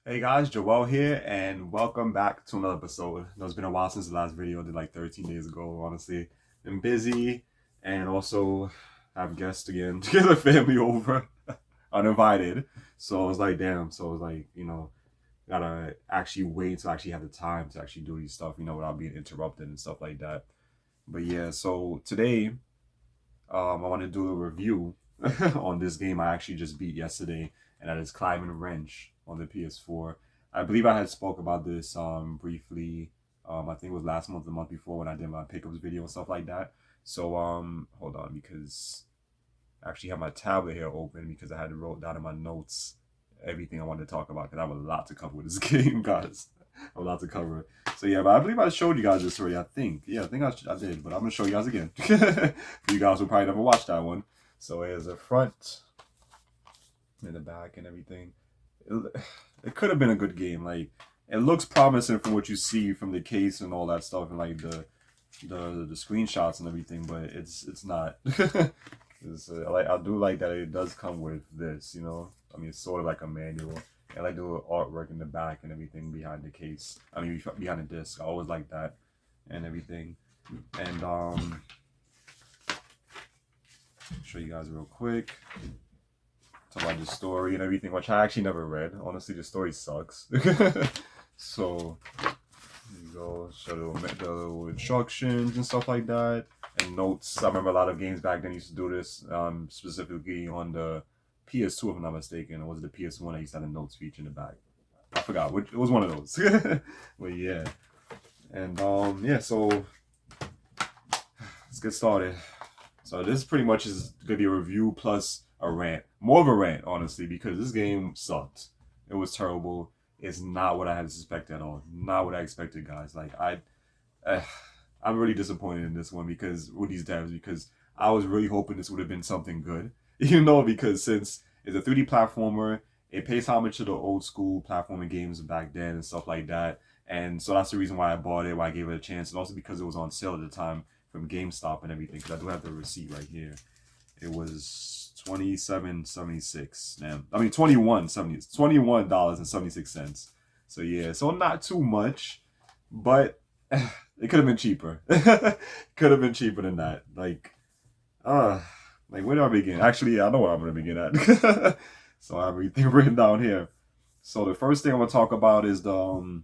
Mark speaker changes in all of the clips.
Speaker 1: Hey guys, Joel here, and welcome back to another episode. I know it's been a while since the last video. I did like 13 days ago, honestly. Been busy, and also have guests again to get the family over, uninvited. So I was like, damn. So I was like, gotta actually wait to actually have the time to actually do these stuff, without being interrupted and stuff like that. But yeah, so today, I want to do a review on this game I actually just beat yesterday, and that is Clive and Wrench on the PS4. I believe I had spoke about this briefly. I think it was last month, the month before when I did my pickups video and stuff like that. So hold on, because I actually have my tablet here open because I had to wrote down in my notes everything I wanted to talk about because I have a lot to cover with this game, guys. A lot to cover. So yeah, but I believe I showed you guys this already. I think, yeah, I did, but I'm gonna show you guys again. For you guys who probably never watched that one. So here's the front and the back and everything. It could have been a good game. Like it looks promising from what you see from the case and all that stuff and like the screenshots and everything, but it's not. I do like that it does come with this. I mean, it's sort of like a manual. I like the little artwork in the back and everything behind the case. I mean, behind the disc. I always like that and everything. And show you guys real quick. Talk about the story and everything, which I actually never read. Honestly, the story sucks. So here you go. Show the little instructions and stuff like that, and notes. I remember a lot of games back then used to do this, specifically on the PS2, if I'm not mistaken, or was it the PS1 that used to have the notes feature in the back? I forgot which. It was one of those. But yeah, and yeah. So let's get started. So this pretty much is gonna be a review plus a rant. More of a rant, honestly, because this game sucked. It was terrible. It's not what I had expected at all. Not what I expected, guys. Uh, I'm really disappointed in this one because with these devs because I was really hoping this would have been something good. Because since it's a 3D platformer, it pays homage to the old school platforming games back then and stuff like that. And so that's the reason why I bought it, why I gave it a chance, and also because it was on sale at the time from GameStop and everything. Because I do have the receipt right here. It was $27.76. Damn, I mean $21.76. So yeah, so not too much, but it could have been cheaper. Could have been cheaper than that. Uh, like where do I begin? Actually, yeah, I know where I'm gonna begin at. So I have everything written down here. So the first thing I'm gonna talk about is the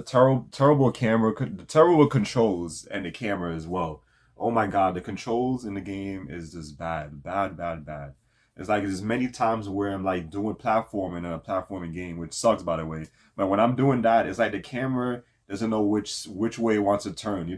Speaker 1: terrible camera, the terrible controls and the camera as well. Oh my god, the controls in the game is just bad, bad, bad, bad. It's like there's many times where I'm like doing platforming in a platforming game, which sucks by the way. But when I'm doing that, it's like the camera doesn't know which way it wants to turn.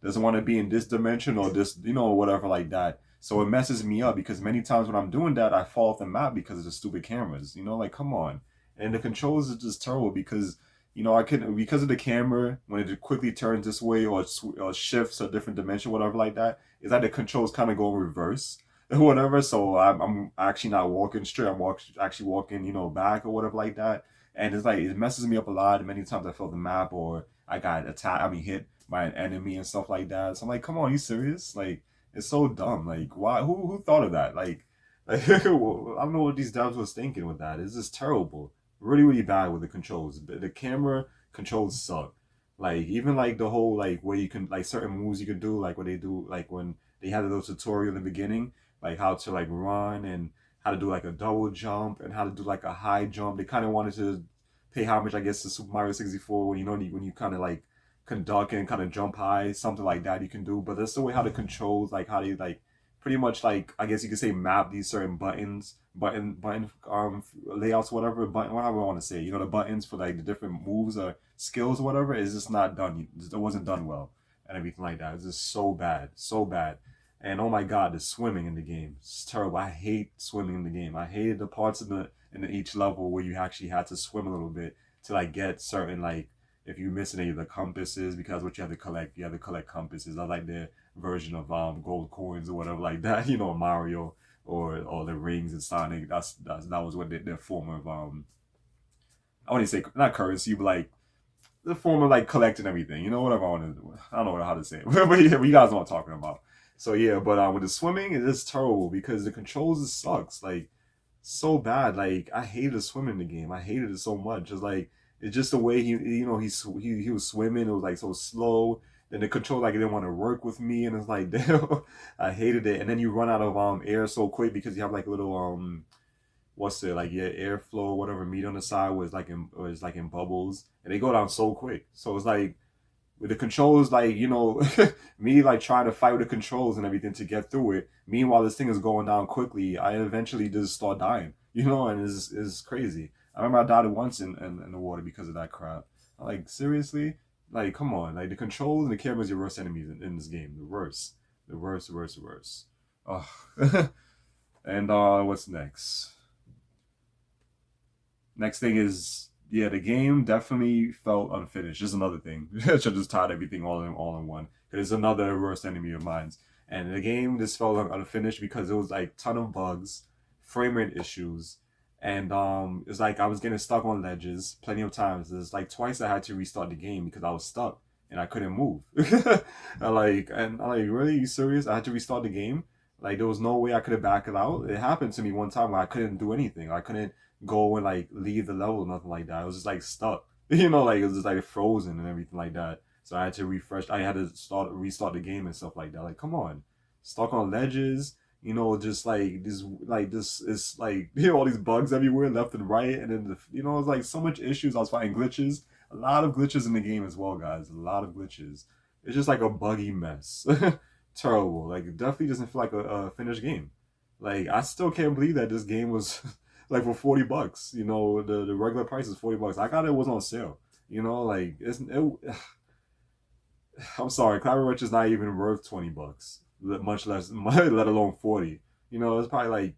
Speaker 1: Doesn't want to be in this dimension or this, whatever like that. So it messes me up because many times when I'm doing that, I fall off the map because of the stupid cameras. Like come on. And the controls are just terrible because I can because of the camera when it quickly turns this way or shifts a different dimension, whatever like that. Is that the controls kind of go in reverse or whatever. So I'm actually not walking straight. Actually walking, back or whatever like that. And it's like it messes me up a lot. Many times I fail the map or I got attacked. I mean hit by an enemy and stuff like that. So I'm like, come on, you serious? Like it's so dumb. Like why? Who thought of that? Like I don't know what these devs was thinking with that. It's just terrible really really bad with the controls. The camera controls suck. Like even like the whole like where you can like certain moves you can do like what they do like when they had a little tutorial in the beginning like how to like run and how to do like a double jump and how to do like a high jump. They kind of wanted to pay homage I guess to Super Mario 64 when when you kind of like conduct and kind of jump high something like that you can do. But that's the way how the controls like how they like pretty much like I guess you could say map these certain button layouts whatever button whatever I want to say the buttons for like the different moves or skills or whatever is just not done. It wasn't done well and everything like that. It's just so bad. And oh my god, the swimming in the game it's terrible. I hate swimming in the game. I hated the parts in each level where you actually had to swim a little bit to like get certain like if you miss any of the compasses because what you have to collect compasses. I like the version of gold coins or whatever like that. Mario or the rings and Sonic. That was what their form of I wouldn't say not currency, but like the form of like collecting everything. Whatever I want to do. I don't know how to say it, but yeah, you guys know what I'm talking about. So yeah, but with the swimming, it is terrible because the controls it sucks. Like so bad. Like I hated swimming in the game. I hated it so much. It's just the way he was swimming. It was like so slow. Then the control like it didn't want to work with me, and it's like damn, I hated it. And then you run out of air so quick because you have like a little what's it like your airflow whatever meat on the side was like in bubbles, and they go down so quick. So it's like with the controls, like me like trying to fight with the controls and everything to get through it. Meanwhile, this thing is going down quickly. I eventually just start dying, and it's crazy. I remember I died once in the water because of that crap. I'm like seriously, like come on, like the controls and the cameras are your worst enemies in this game. The worst, the worst. Oh, and what's next? Next thing is yeah, the game definitely felt unfinished. Just another thing. I should just tied everything all in one. It's another worst enemy of mine. And the game just felt unfinished because it was like ton of bugs, frame rate issues, and it's like I was getting stuck on ledges plenty of times. It's like twice I had to restart the game because I was stuck and I couldn't move. And I'm like, really? You serious? I had to restart the game? Like there was no way I could have backed it out. It happened to me one time where I couldn't do anything. I couldn't go and like leave the level or nothing like that. I was just like stuck. Like it was just like frozen and everything like that. So I had to refresh. I had to restart the game and stuff like that. Like, come on, stuck on ledges. Just like this is like all these bugs everywhere, left and right, and then it's like so much issues. I was fighting glitches, a lot of glitches in the game as well, guys. A lot of glitches. It's just like a buggy mess. Terrible. Like, it definitely doesn't feel like a finished game. Like, I still can't believe that this game was like for $40. The regular price is $40. I got it was on sale. Like I'm sorry, Cloud Rush is not even worth $20, much less, let alone 40. It's probably like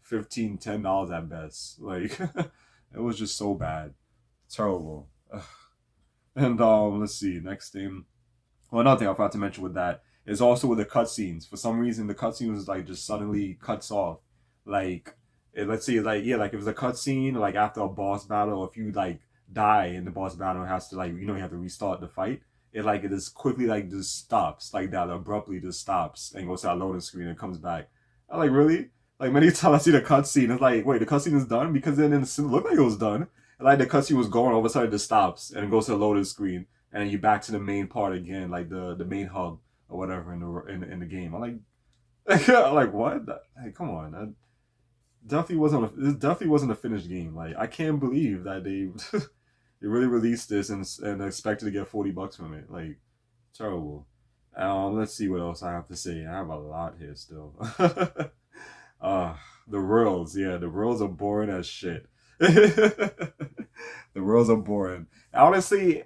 Speaker 1: 15, $10 at best. Like it was just so bad, terrible. And let's see, next thing. Well, another thing I forgot to mention with that is also with the cutscenes. For some reason, the cutscenes like just suddenly cuts off. Like, let's say like yeah, like if it's a cutscene like after a boss battle, or if you like die in the boss battle, it has to like you have to restart the fight. It just quickly like just stops like that abruptly just stops and goes to that loading screen and comes back. I'm like really like many times I see the cutscene, it's like wait the cutscene is done because then it looked like it was done. And, like the cutscene was going, all of a sudden it just stops and it goes to the loading screen and then you back to the main part again, like the main hub or whatever in the game. I'm like, I'm like what? Hey, come on, this definitely wasn't a finished game. Like I can't believe that they they really released this and expected to get $40 from it. Like terrible. Let's see what else I have to say. I have a lot here still. uh the worlds, yeah, the worlds are boring as shit. The worlds are boring. Honestly,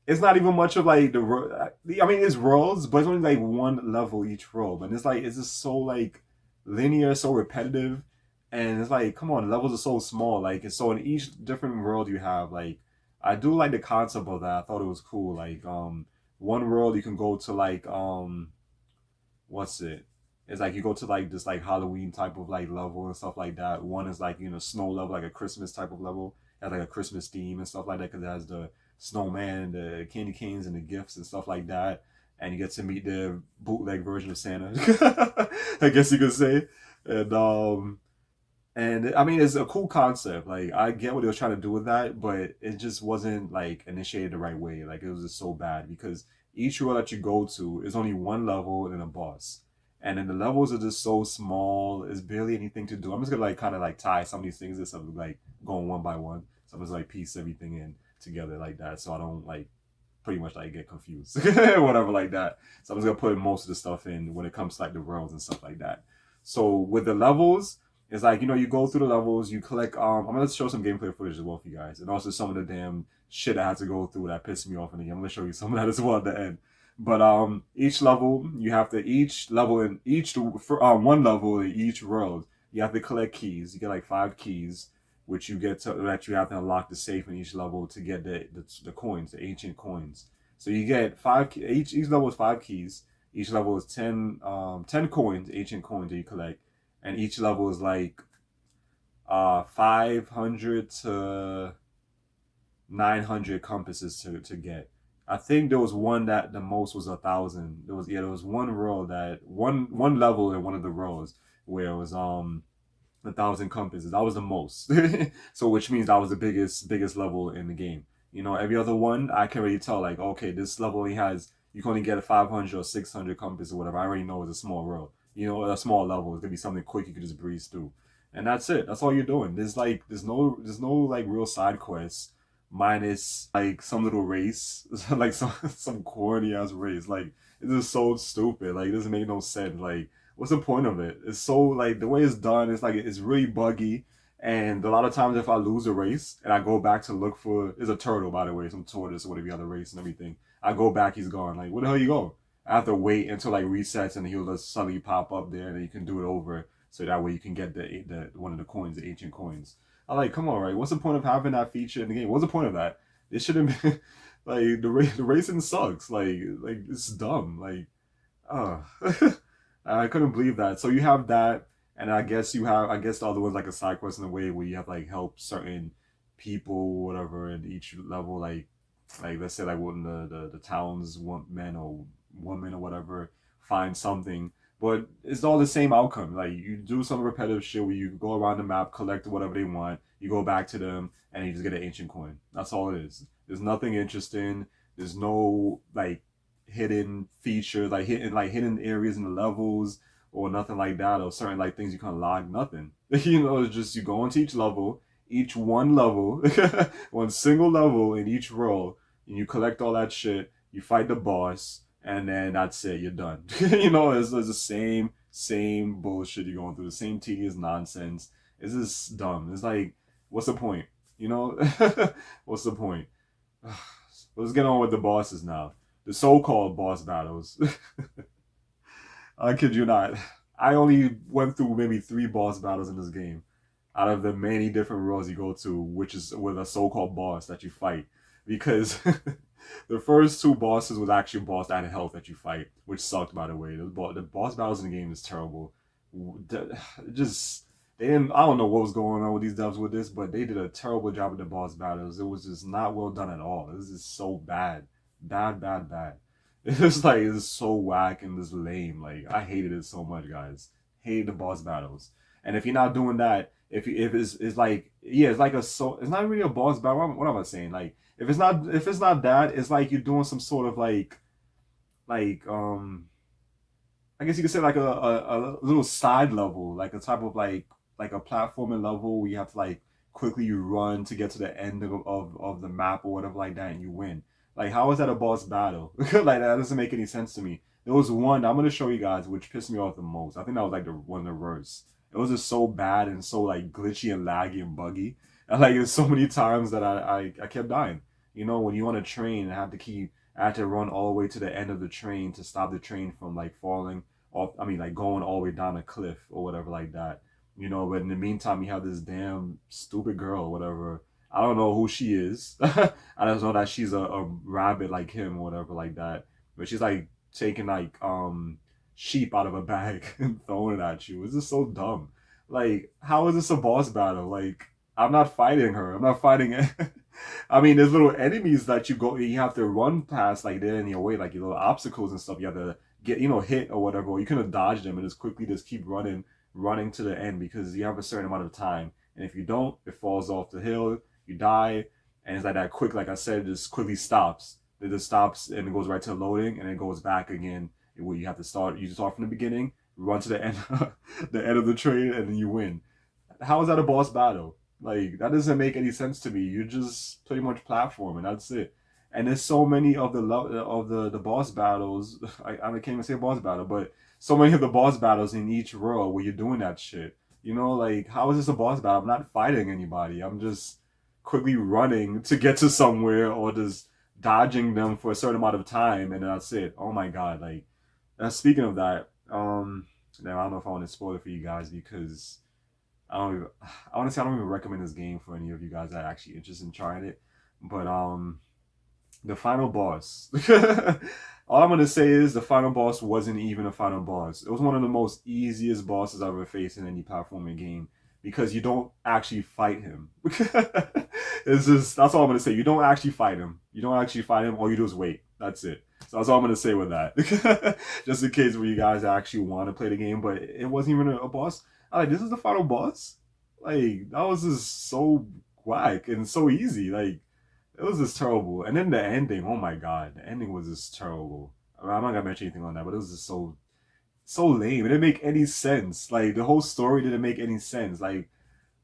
Speaker 1: it's not even much of like I mean, it's roles, but it's only like one level each role. But it's just so like linear, so repetitive, and it's like, come on, the levels are so small. Like, so in each different world you have like, I do like the concept of that. I thought it was cool. Like, one world you can go to like what's it? It's like you go to like this like Halloween type of like level and stuff like that. One is like snow level, like a Christmas type of level. It has like a Christmas theme and stuff like that because it has the snowman, the candy canes, and the gifts and stuff like that. And you get to meet the bootleg version of Santa, I guess you could say. And I mean, it's a cool concept. Like, I get what they were trying to do with that, but it just wasn't like initiated the right way. Like, it was just so bad because each world that you go to is only one level and then a boss, and then the levels are just so small. It's barely anything to do. I'm just gonna like kind of like tie some of these things instead of like going one by one. So I'm just like piece everything in together like that, so I don't like pretty much like get confused, whatever like that. So I'm just gonna put most of the stuff in when it comes to like the worlds and stuff like that. So with the levels, it's like you go through the levels, you collect. I'm gonna show some gameplay footage as well for you guys, and also some of the damn shit I had to go through that pissed me off in the game. I'm gonna show you some of that as well at the end. But each level you have to each level in each for one level in each world you have to collect keys. You get like 5 keys, which you get to that you have to unlock the safe in each level to get the coins, the ancient coins. So you get each level is 5 keys. Each level is 10 coins, ancient coins that you collect, and each level is like 500 to 900 compasses to get. I think there was one that the most was 1,000. There was one row that one level in one of the rows where it was 1,000 compasses. That was the most. So which means that was the biggest level in the game. You know, every other one I can already tell like, okay, this level only has, you can only get a 500 or 600 compass or whatever. I already know it's a small world. You know, a small level. It's gonna be something quick you can just breeze through, and that's it. That's all you're doing. There's no like real side quests minus like some little race, like some corny ass race. Like it is so stupid. Like it doesn't make no sense. Like what's the point of it? It's so like the way it's done. It's like it's really buggy. And a lot of times, if I lose a race and I go back to look for, it's a turtle by the way, some tortoise or whatever other race and everything. I go back, he's gone. Like, where the hell you go? I have to wait until like resets and he'll just suddenly pop up there and then you can do it over. So that way you can get the one of the coins, the ancient coins. I'm like, come on, right? What's the point of having that feature in the game? What's the point of that? It shouldn't be like the racing sucks. Like it's dumb. Like oh, I couldn't believe that. So you have that, and I guess the other one's like a side quest in a way where you have to like help certain people, whatever, in each level. Like let's say like when the town's one men or woman or whatever find something, but it's all the same outcome. Like you do some repetitive shit where you go around the map, collect whatever they want, you go back to them, and you just get an ancient coin. That's all it is. There's nothing interesting. There's no like hidden features, like hidden areas in the levels or nothing like that, or certain like things you can unlock. Nothing. You know, it's just you go into each level, each one level, one single level in each row, and you collect all that shit. You fight the boss, and then that's it. You're done. You know, it's the same bullshit you're going through, the same tedious nonsense. It's just dumb. It's like, what's the point? You know, what's the point? Let's get on with the bosses now. The so-called boss battles. I kid you not. I only went through maybe 3 boss battles in this game out of the many different roles you go to, which is with a so-called boss that you fight. Because the first 2 bosses was actually a boss that had health that you fight, which sucked by the way. The boss battles in the game is terrible. Just they didn't. I don't know what was going on with these devs with this, but they did a terrible job with the boss battles. It was just not well done at all. This is so bad, bad. It's like it's so whack and just lame. Like I hated it so much, guys. Hated the boss battles. And if you're not doing that, if it's like yeah, it's like it's not really a boss battle. What am I saying? Like if it's not that, it's like you're doing some sort of like I guess you could say like a little side level, like a type of like a platforming level where you have to like quickly run to get to the end of the map or whatever like that and you win. Like how is that a boss battle? Like that doesn't make any sense to me. There was one I'm gonna show you guys which pissed me off the most. I think that was like the one of the worst. It was just so bad and so like glitchy and laggy and buggy. And like there's so many times that I kept dying. You know, when you on a train, I had to run all the way to the end of the train to stop the train from like falling off. I mean, like going all the way down a cliff or whatever like that. You know, but in the meantime, you have this damn stupid girl or whatever. I don't know who she is. I just know that she's a rabbit like him or whatever like that. But she's like taking like sheep out of a bag and throwing it at you. It's just so dumb. Like, how is this a boss battle? Like, I'm not fighting her. I'm not fighting it. I mean, there's little enemies that you have to run past, like they're in your way, like your little obstacles and stuff. You have to get, hit or whatever. Or you can dodge them and just quickly just keep running to the end because you have a certain amount of time. And if you don't, it falls off the hill, you die, and it's like that quick, like I said, it just quickly stops. It just stops and it goes right to loading and it goes back again. Where you have to start, you start from the beginning, run to the end, the end of the train, and then you win. How is that a boss battle? Like that doesn't make any sense to me. You just pretty much platform and that's it. And there's so many of the boss battles. I can't even say boss battle, but so many of the boss battles in each row where you're doing that shit. You know, like how is this a boss battle? I'm not fighting anybody. I'm just quickly running to get to somewhere or just dodging them for a certain amount of time and that's it. Oh my god! Like, speaking of that, now I don't know if I want to spoil it for you guys because I don't even, honestly, I don't even recommend this game for any of you guys that are actually interested in trying it. But the final boss. All I'm gonna say is the final boss wasn't even a final boss. It was one of the most easiest bosses I've ever faced in any platforming game because you don't actually fight him. It's just that's all I'm gonna say. You don't actually fight him. You don't actually fight him. All you do is wait. That's it. So that's all I'm gonna say with that. Just in case where you guys actually want to play the game, but it wasn't even a boss. I'm like, this is the final boss. Like that was just so whack and so easy. Like it was just terrible. And then the ending, oh my god, the ending was just terrible. I'm not gonna mention anything on that, but it was just so lame. It didn't make any sense. Like the whole story didn't make any sense. Like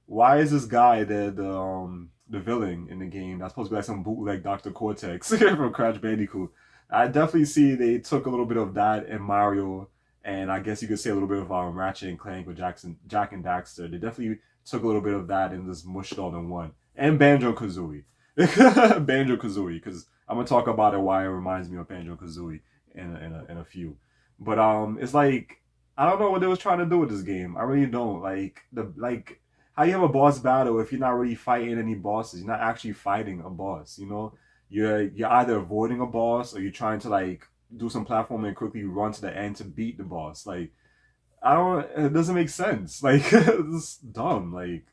Speaker 1: why is this guy the villain in the game that's supposed to be like some bootleg Dr. Cortex from Crash Bandicoot? I definitely see they took a little bit of that in Mario, and I guess you could say a little bit of Ratchet and Clank with Jack and Daxter. They definitely took a little bit of that and just mushed it all in one. And Banjo Kazooie, Banjo Kazooie, because I'm gonna talk about it. Why it reminds me of Banjo Kazooie in a few. But it's like I don't know what they was trying to do with this game. I really don't like how you have a boss battle if you're not really fighting any bosses. You're not actually fighting a boss. You know, you're either avoiding a boss or you're trying to like do some platforming and quickly run to the end to beat the boss. Like I don't. It doesn't make sense. Like it's dumb. Like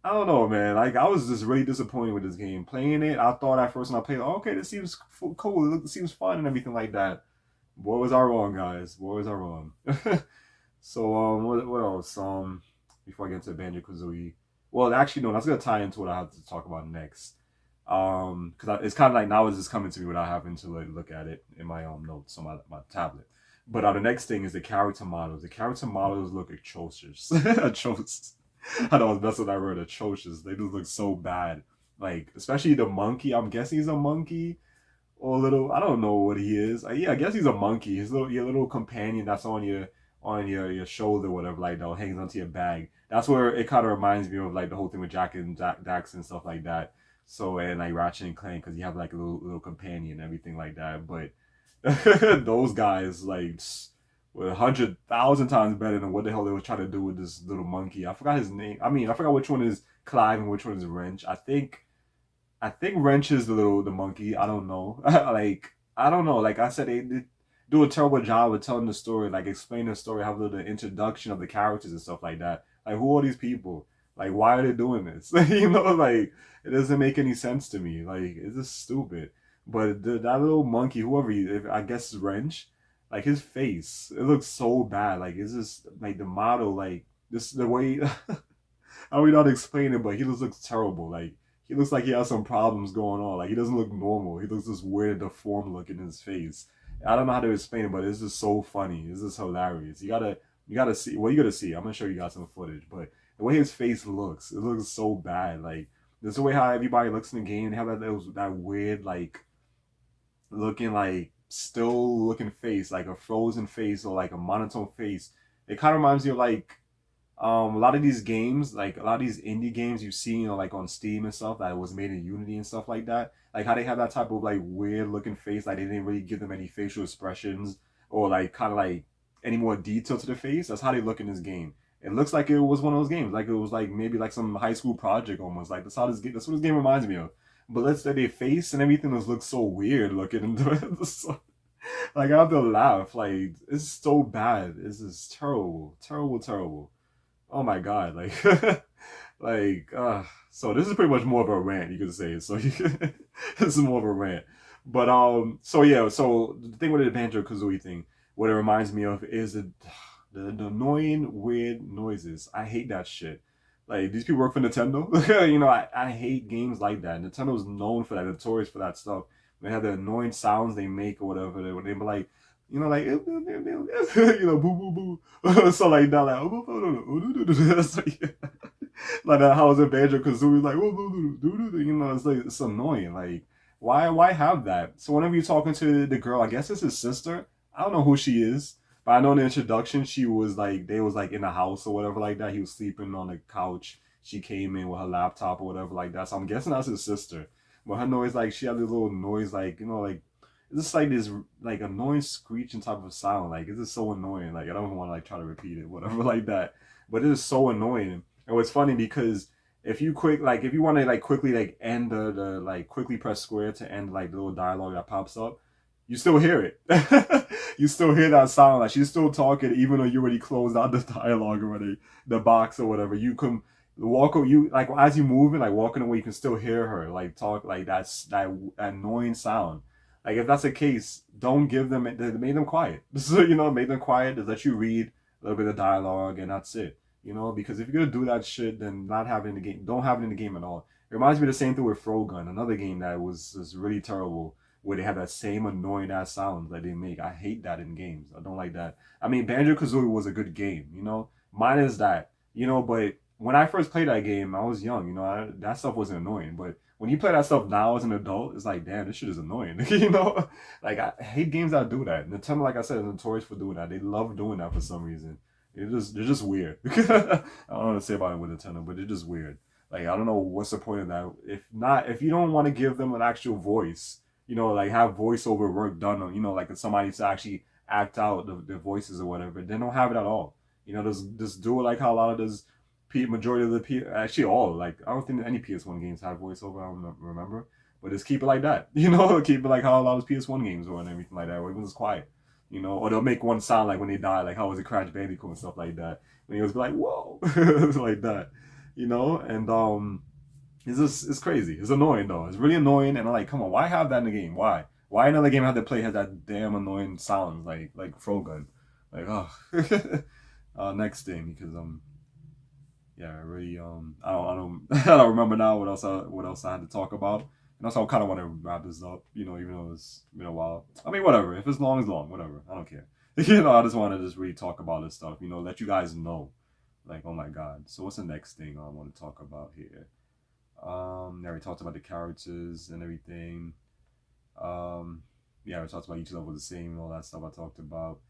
Speaker 1: I don't know, man. Like I was just really disappointed with this game. Playing it, I thought at first when I played, oh, okay, this seems cool. It seems fun and everything like that. What was I wrong, guys? What was I wrong? So what else? Before I get into Banjo Kazooie, well, actually, no, that's gonna tie into what I have to talk about next. Because it's kind of like now it's just coming to me without having to like look at it in my notes on my tablet. But the next thing is the character models. The character models look atrocious. Atrocious. I know that's what I wrote. Atrocious. They just look so bad. Like especially the monkey. I'm guessing he's a monkey or a little. I don't know what he is. Yeah, I guess he's a monkey. His little your little companion that's on your shoulder, whatever, like that hangs onto your bag. That's where it kind of reminds me of like the whole thing with Jack and Dax and stuff like that. So and like Ratchet and Clank because you have like a little companion and everything like that. But those guys like were 100,000 times better than what the hell they were trying to do with this little monkey. I forgot his name. I mean, I forgot which one is Clive and which one is Wrench. I think Wrench is the monkey. I don't know. Like I don't know. Like I said, they do a terrible job of telling the story, like explaining the story, have the introduction of the characters and stuff like that. Like who are these people? Like why are they doing this? You know, like it doesn't make any sense to me. Like it's just stupid. But that little monkey, whoever he, if, I guess is Wrench, like his face, it looks so bad. Like it's just like the model, like this the way I don't know how to explain it, but he just looks terrible. Like he looks like he has some problems going on. Like he doesn't look normal. He looks this weird, deformed look in his face. I don't know how to explain it, but it's just so funny. It's just hilarious. You gotta see. Well, you gotta see. I'm gonna show you guys some footage, but the way his face looks, it looks so bad. Like there's the way how everybody looks in the game. They have that weird like looking like still looking face, like a frozen face or like a monotone face. It kind of reminds me of like a lot of these games, like a lot of these indie games you see, like on Steam and stuff that was made in Unity and stuff like that. Like how they have that type of like weird looking face, like they didn't really give them any facial expressions or like kind of like any more detail to the face. That's how they look in this game. It looks like it was one of those games, like it was like maybe like some high school project almost. Like that's how this game. That's what this game reminds me of. But let's say their face and everything just looks so weird looking. Like I have to laugh. Like it's so bad. It's just terrible, terrible, terrible. Oh my god, like like so this is pretty much more of a rant you could say. So this is more of a rant. But so yeah, so the thing with the Banjo Kazooie thing, what it reminds me of is the annoying weird noises. I hate that shit. Like these people work for Nintendo. You know, I hate games like that. Nintendo's known for that, notorious for that stuff. They have the annoying sounds they make or whatever. They be like, you know, like you know, boo boo boo. So like that, like that. How is it Banjo Kazooie like, you know, it's like it's annoying. Like, why have that? So whenever you're talking to the girl, I guess it's his sister. I don't know who she is, but I know in the introduction she was like they was like in the house or whatever like that. He was sleeping on the couch. She came in with her laptop or whatever like that. So I'm guessing that's his sister. But her noise, like she had this little noise, like you know, like it's just like this like annoying screeching type of sound. Like it's just so annoying. Like I don't even want to like try to repeat it, whatever like that. But it is so annoying. And it's funny because if you want to like quickly like end the like quickly press square to end like the little dialogue that pops up, you still hear it. You still hear that sound. Like she's still talking even though you already closed out the dialogue already, the box or whatever. You can you like as you moving like walking away, you can still hear her like talk like that annoying sound. Like if that's the case, don't give them. Make them quiet. So you know, make them quiet. Just let you read a little bit of dialogue, and that's it. You know, because if you're gonna do that shit, then not have it in the game, don't have it in the game at all. It reminds me of the same thing with Frogun, another game that was really terrible, where they have that same annoying ass sound that they make. I hate that in games. I don't like that. I mean, Banjo Kazooie was a good game, you know. Mine is that, you know. But when I first played that game, I was young, you know. That stuff wasn't annoying. But when you play that stuff now as an adult, it's like, damn, this shit is annoying, you know. Like I hate games that do that. Nintendo, like I said, is notorious for doing that. They love doing that for some reason. They're just weird. I don't know what to say about it with Nintendo, but they're just weird. Like I don't know what's the point of that. If you don't want to give them an actual voice, you know, like have voiceover work done on, you know, like somebody to actually act out the voices or whatever, then don't have it at all. You know, just do it like how a lot of this majority of the actually all, like I don't think any PS1 games have voiceover. I don't remember, but just keep it like that. You know, keep it like how a lot of PS1 games were and everything like that, where it was quiet. You know, or they'll make one sound like when they die, like how was it Crash Bandicoot and stuff like that. When he was like, whoa, like that, you know, and it's crazy. It's annoying though. It's really annoying, and I'm like, come on, why have that in the game? Why another game I have to play has that damn annoying sounds like Frogun, like oh. Next thing because yeah, really I don't remember now what else I had to talk about. And also I kind of want to wrap this up, you know, even though it's been a while. I mean, whatever. If it's long, it's long. Whatever. I don't care. You know, I just want to just really talk about this stuff. You know, let you guys know. Like, oh my god. So what's the next thing I want to talk about here? Yeah, we talked about the characters and everything. Yeah, we talked about each level the same and all that stuff I talked about.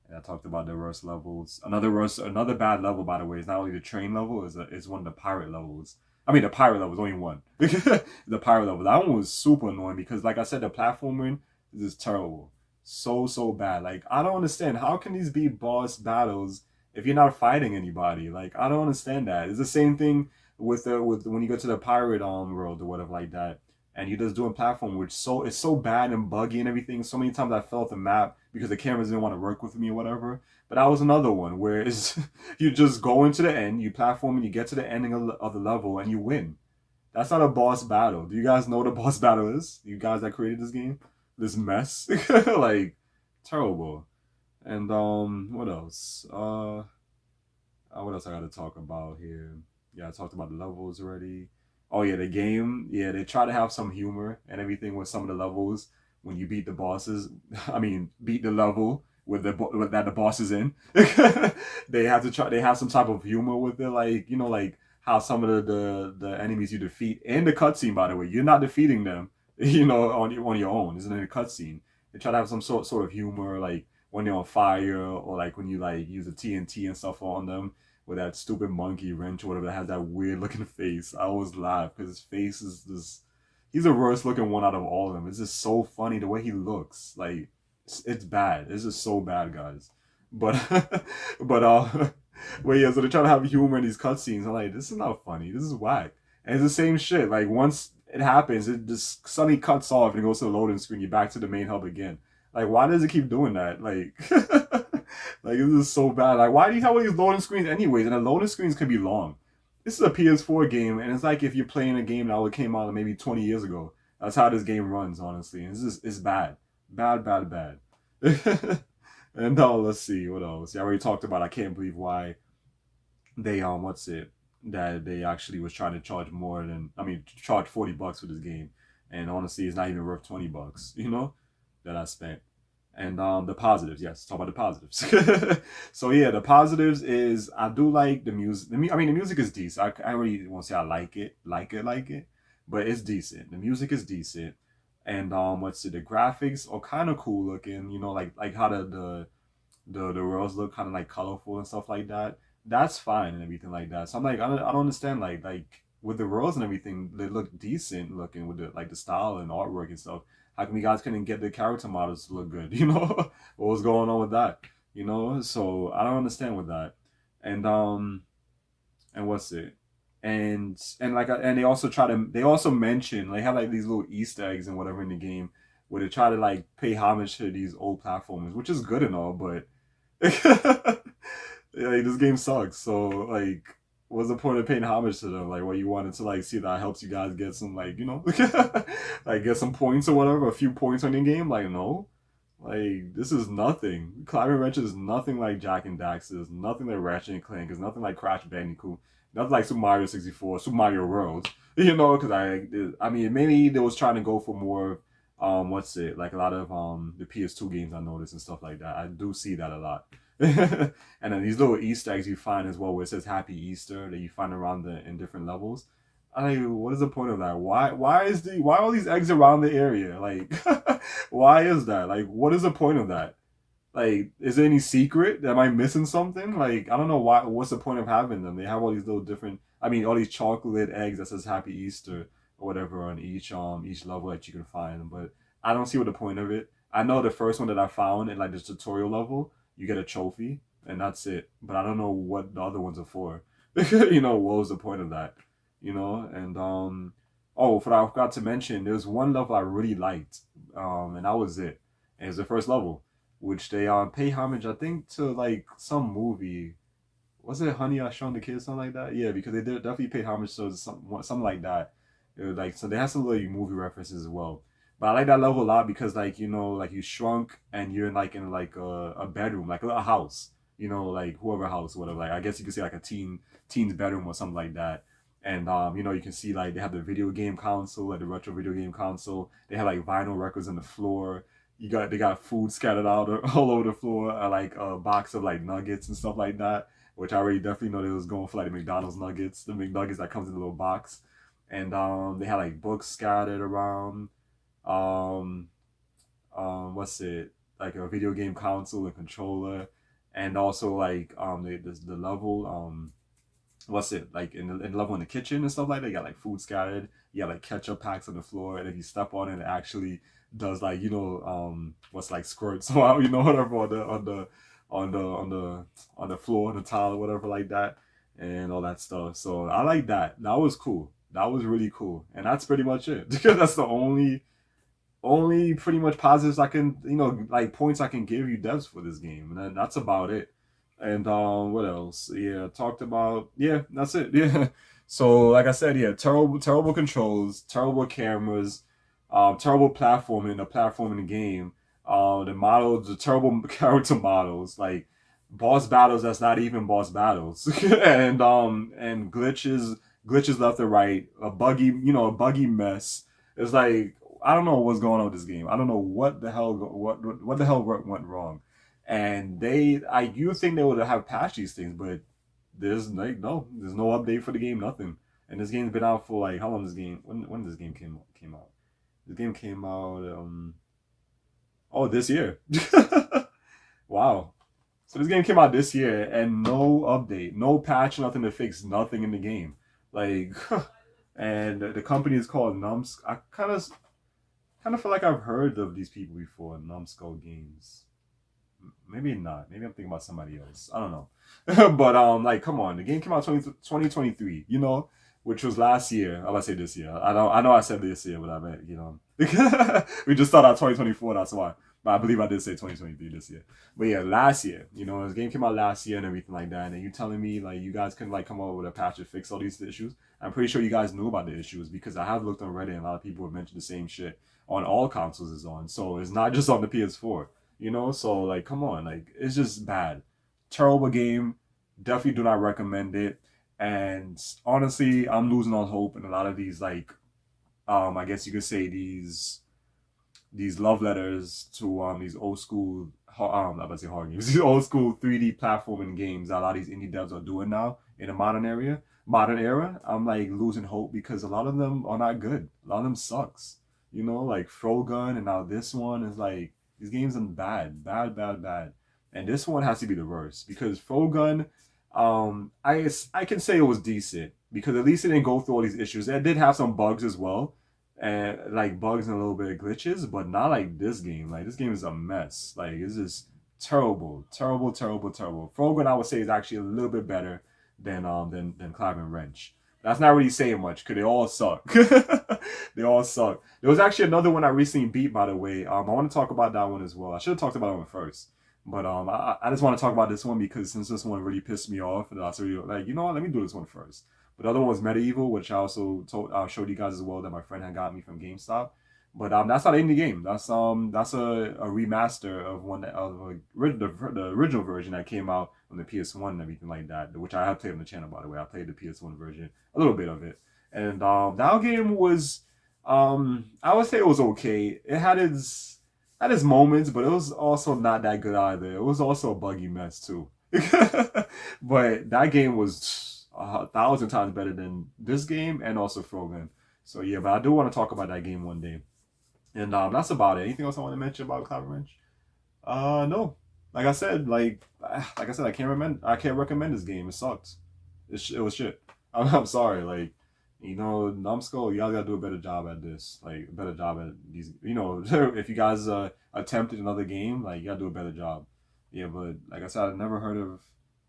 Speaker 1: And I talked about the worst levels. Another bad level, by the way, is not only the train level, is one of the pirate levels. I mean, the pirate level is only one. The pirate level. That one was super annoying because, like I said, the platforming is just terrible. So bad. Like, I don't understand. How can these be boss battles if you're not fighting anybody? Like, I don't understand that. It's the same thing with when you go to the pirate world or whatever like that, and you're just doing platform, which it's so bad and buggy and everything. So many times I fell off the map because the cameras didn't want to work with me or whatever. But that was another one where it's you just go into the end, you platform, and you get to the ending of the level, and you win. That's not a boss battle. Do you guys know what a boss battle is? You guys that created this game, this mess, like terrible. And what else? What else I got to talk about here? Yeah, I talked about the levels already. Oh yeah, the game. Yeah, they try to have some humor and everything with some of the levels when you beat the bosses. I mean, beat the level with that the boss is in. They have to try. They have some type of humor with it, like you know, like how some of the enemies you defeat in the cutscene. By the way, you're not defeating them. You know, on your own. Isn't it a cutscene? They try to have some sort of humor, like when they're on fire or like when you like use the TNT and stuff on them with that stupid monkey wrench or whatever that has that weird looking face. I always laugh because his face is just he's the worst looking one out of all of them. It's just so funny the way he looks. Like it's bad. It's just so bad, guys. But but but yeah, so they try to have humor in these cutscenes. I'm like, this is not funny. This is whack. And it's the same shit. Like once it happens, it just suddenly cuts off and it goes to the loading screen. You're back to the main hub again. Like, why does it keep doing that? Like, like this is so bad. Like, why do you have all these loading screens anyways? And the loading screens can be long. This is a PS4 game, and it's like if you're playing a game that came out maybe 20 years ago. That's how this game runs, honestly. And it's bad, bad. And let's see what else. Yeah, I already talked about. I can't believe why they what's it that they actually was trying to charge more than charge $40 for this game, and honestly, it's not even worth $20. You know that I spent. And the positives, yes, talk about the positives. So yeah, the positives is I do like the music. The music is decent. I really won't say I like it, but it's decent. The music is decent, and what's it? The graphics are kind of cool looking. You know, like how the worlds look kind of like colorful and stuff like that. That's fine and everything like that. So I'm like, I don't understand like with the worlds and everything, they look decent looking with the style and artwork and stuff. How come you guys couldn't get the character models to look good? You know, what was going on with that? You know, so I don't understand with that. And and what's it? And they also mention they have like these little Easter eggs and whatever in the game where they try to like pay homage to these old platformers, which is good and all, but yeah, like, this game sucks. So like, what's the point of paying homage to them? Like, what you wanted to like see that helps you guys get some like like get some points or whatever, a few points on your game? Like, no, Like this is nothing. Clive and Wrench is nothing like Jack and Daxter. Nothing like Ratchet and Clank. It's nothing like Crash Bandicoot. Nothing like Super Mario 64, Super Mario World. You know, because I mean, maybe they was trying to go for more. What's it like? A lot of the PS2 games I noticed and stuff like that. I do see that a lot. And then these little Easter eggs you find as well, where it says Happy Easter that you find around the in different levels. I mean, what is the point of that? Why are all these eggs around the area? Like, why is that? Like, what is the point of that? Like, is there any secret? Am I missing something? Like, I don't know why. What's the point of having them? They have all these little different. I mean, all these chocolate eggs that says Happy Easter or whatever on each level that you can find. But I don't see what the point of it. I know the first one that I found in like this tutorial level, you get a trophy and that's it. But I don't know what the other ones are for. What was the point of that? And oh, I forgot to mention, there's one level I really liked, and that was it. And it's the first level which they pay homage, I think, to like some movie. Was it Honey I Shrunk the Kids, something like that? Yeah, because they did definitely pay homage to something like that. It was like so they have some like movie references as well. But I like that level a lot because like like you shrunk and you're in like a bedroom, like a house. Like whoever house, whatever. Like I guess you could say like a teen's bedroom or something like that. And you can see like they have the video game console, like the retro video game console. They have like vinyl records on the floor. They got food scattered out all over the floor, like a box of like nuggets and stuff like that, which I already definitely know they was going for like the McDonald's nuggets, the McNuggets that comes in a little box, and they had like books scattered around. Um, what's it like a video game console and controller, and also like the level what's it like in the level in the kitchen and stuff like that. You got like food scattered. You got like ketchup packs on the floor, and if you step on it, it actually does like what's like squirts out, whatever on the floor, on the tile or whatever like that, and all that stuff. So I like that. That was cool. That was really cool, and that's pretty much it. Because that's the only pretty much positives I can, like points I can give you devs for this game, and then that's about it. And what else? Yeah, talked about. Yeah, that's it. Yeah. So like I said, yeah, terrible controls, terrible cameras, terrible platforming. The platform in the game, the terrible character models, like boss battles that's not even boss battles, and glitches left and right, a buggy mess. It's like I don't know what's going on with this game. I don't know what the hell what the hell went wrong. And you think they would have patched these things, but there's no update for the game, nothing. And this game's been out for like how long? This game when this game came out? The game came out this year. Wow. So this game came out this year and no update, no patch, nothing to fix nothing in the game. Like, and the company is called Nums. I kind of feel like I've heard of these people before, Numbskull Games. Maybe not. Maybe I'm thinking about somebody else. I don't know. But like, come on, the game came out 2023. Which was last year. I might say this year. I know I said this year, but I meant we just started out 2024. That's why. But I believe I did say 2023 this year. But yeah, last year. This game came out last year and everything like that. And you telling me like you guys couldn't like come up with a patch to fix all these issues? I'm pretty sure you guys knew about the issues because I have looked on Reddit and a lot of people have mentioned the same shit on all consoles is on. So it's not just on the PS4. So like come on, like it's just bad, terrible game. Definitely do not recommend it. And honestly, I'm losing on hope in a lot of these like I guess you could say these love letters to these old school I'm about to say hard games, these old school 3D platforming games that a lot of these indie devs are doing now in the modern era. I'm like losing hope because a lot of them are not good. A lot of them sucks. Like Frogun, and now this one is like these games are bad, bad, bad, bad. And this one has to be the worst because Frogun, I can say it was decent because at least it didn't go through all these issues. It did have some bugs as well, and like bugs and a little bit of glitches, but not like this game. Like this game is a mess. Like it's just terrible, terrible, terrible, terrible. Frogan I would say is actually a little bit better than Clive and Wrench. That's not really saying much because they all suck. They all suck. There was actually another one I recently beat, by the way. I want to talk about that one as well. I should have talked about that one first. But I just want to talk about this one because since this one really pissed me off, and I was really like, you know what, let me do this one first. But the other one was Medieval, which I also showed you guys as well that my friend had got me from GameStop. But that's not in the game. That's a remaster of the original version that came out on the PS1 and everything like that, which I have played on the channel, by the way. I played the PS1 version, a little bit of it, and that game was I would say it was okay. It had its moments, but it was also not that good either. It was also a buggy mess too. But that game was 1,000 times better than this game and also Frogan. So yeah, but I do want to talk about that game one day. And that's about it. Anything else I want to mention about Cloud Wrench? No. Like I said, I can't recommend this game. It sucked. It was shit. I'm sorry. Like, Numbskull, you guys gotta do a better job at this. Like, a better job at these. If you guys attempted another game, like, you gotta do a better job. Yeah, but like I said, I've never heard of.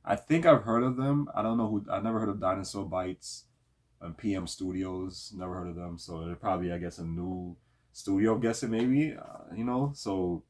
Speaker 1: I think I've heard of them. I don't know who. I never heard of Dinosaur Bites and PM Studios. Never heard of them. So they're probably, I guess, a new studio. I'm guessing maybe. So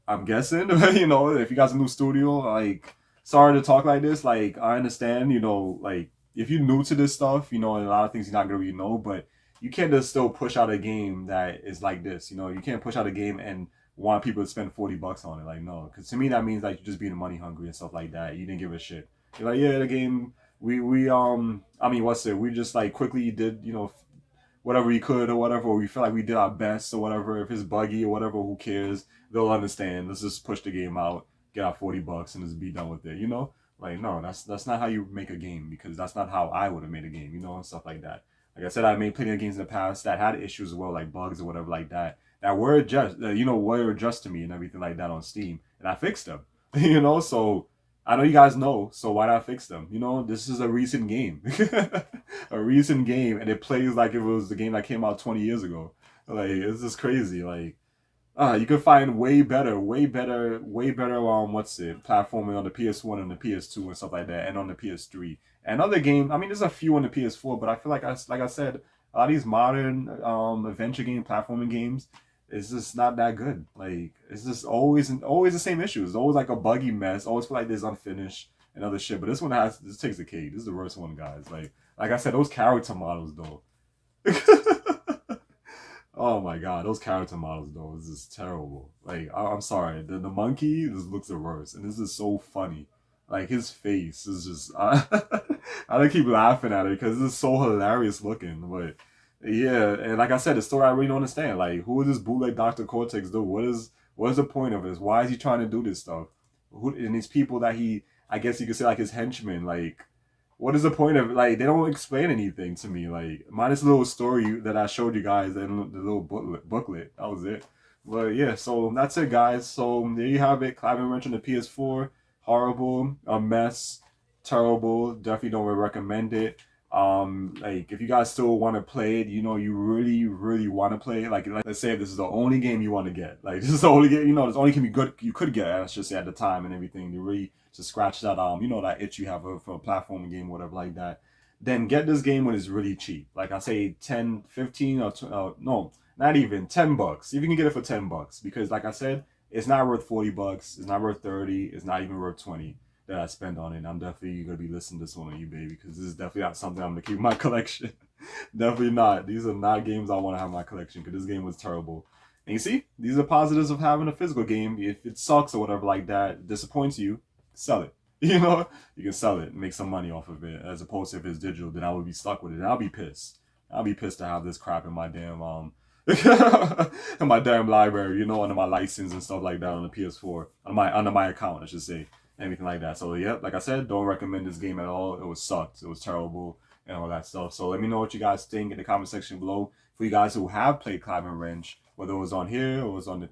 Speaker 1: I'm guessing, if you guys a new studio, like, sorry to talk like this. Like, I understand, like, if you're new to this stuff, and a lot of things you're not gonna really know, but you can't just still push out a game that is like this. You can't push out a game and want people to spend $40 on it. Like, no, because to me that means like you're just being money hungry and stuff like that. You didn't give a shit. You're like, yeah, the game. I mean, what's it? We just like quickly did, whatever we could or whatever, or we feel like we did our best or whatever. If it's buggy or whatever, who cares? They'll understand. Let's just push the game out, get our $40 and just be done with it. Like, no, that's not how you make a game, because that's not how I would have made a game, and stuff like that. Like I said, I made plenty of games in the past that had issues as well, like bugs or whatever like that were addressed to me and everything like that on Steam, and I fixed them. So I know you guys know, so why not fix them? This is a recent game, a recent game, and it plays like it was the game that came out 20 years ago. Like, it's just crazy. Like, you can find way better what's it, platforming on the PS1 and the PS2 and stuff like that, and on the PS3. And other game, I mean, there's a few on the PS4, but I feel like I said, a lot of these modern adventure game, platforming games, it's just not that good. Like, it's just always the same issues. It's always like a buggy mess. Always feel like there's unfinished and other shit. But this takes the cake. This is the worst one, guys. Like I said, those character models though. Oh my god, those character models though is just terrible. Like, I'm sorry, the monkey just looks the worst, and this is so funny. Like, his face is just I don't keep laughing at it because it's so hilarious looking. But yeah, and like I said, the story I really don't understand. Like, who is this bootleg Doctor Cortex do? What is the point of this? Why is he trying to do this stuff? Who and these people that I guess you could say like his henchmen, like, what is the point of, like, they don't explain anything to me, like, minus a little story that I showed you guys and the little booklet. That was it. But yeah, so that's it, guys. So there you have it. Clive mentioned the PS4, horrible, a mess, terrible. Definitely don't recommend it. Like, if you guys still want to play it, you really really want to play it, like, let's say if this is the only game you want to get, like, this is the only game, this only can be good you could get, I should say, at the time and everything, you really to scratch that that itch you have for a platforming game, whatever like that, then get this game when it's really cheap. Like, I say 10, 15, or no, not even $10. If you can get it for $10, because like I said, it's not worth $40, it's not worth 30, it's not even worth 20 that I spend on it. I'm definitely gonna be listing this one on eBay, because this is definitely not something I'm gonna keep in my collection. Definitely not. These are not games I want to have in my collection, because this game was terrible. And you see, these are positives of having a physical game. If it sucks or whatever like that, disappoints you, sell it. You can sell it and make some money off of it, as opposed to if it's digital, then I would be stuck with it, and I'll be pissed. I'll be pissed to have this crap in my damn in my damn library, under my license and stuff like that on the PS4, under my account, I should say, anything like that. So yeah, like I said, don't recommend this game at all. It was sucked. It was terrible and all that stuff. So let me know what you guys think in the comment section below. For you guys who have played Clive and Wrench, whether it was on here or it was on the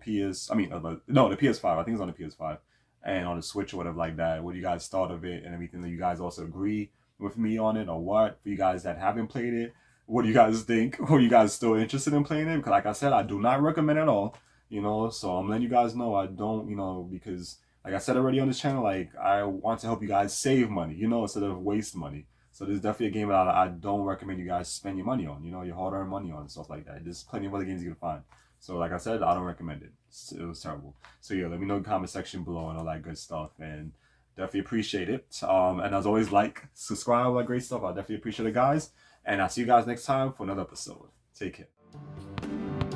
Speaker 1: no, the PS5. I think it was on the PS5 and on the Switch or whatever like that. What do you guys thought of it and everything? Do you guys also agree with me on it or what? For you guys that haven't played it, what do you guys think? Or are you guys still interested in playing it? Because like I said, I do not recommend it at all. So I'm letting you guys know I don't, because like I said already on this channel, like, I want to help you guys save money, instead of waste money. So there's definitely a game that I don't recommend you guys spend your money on, your hard-earned money on and stuff like that. There's plenty of other games you can find. So like I said, I don't recommend it. It was terrible. So yeah, let me know in the comment section below and all that good stuff. And definitely appreciate it. And as always, like, subscribe, all that great stuff. I definitely appreciate it, guys. And I'll see you guys next time for another episode. Take care.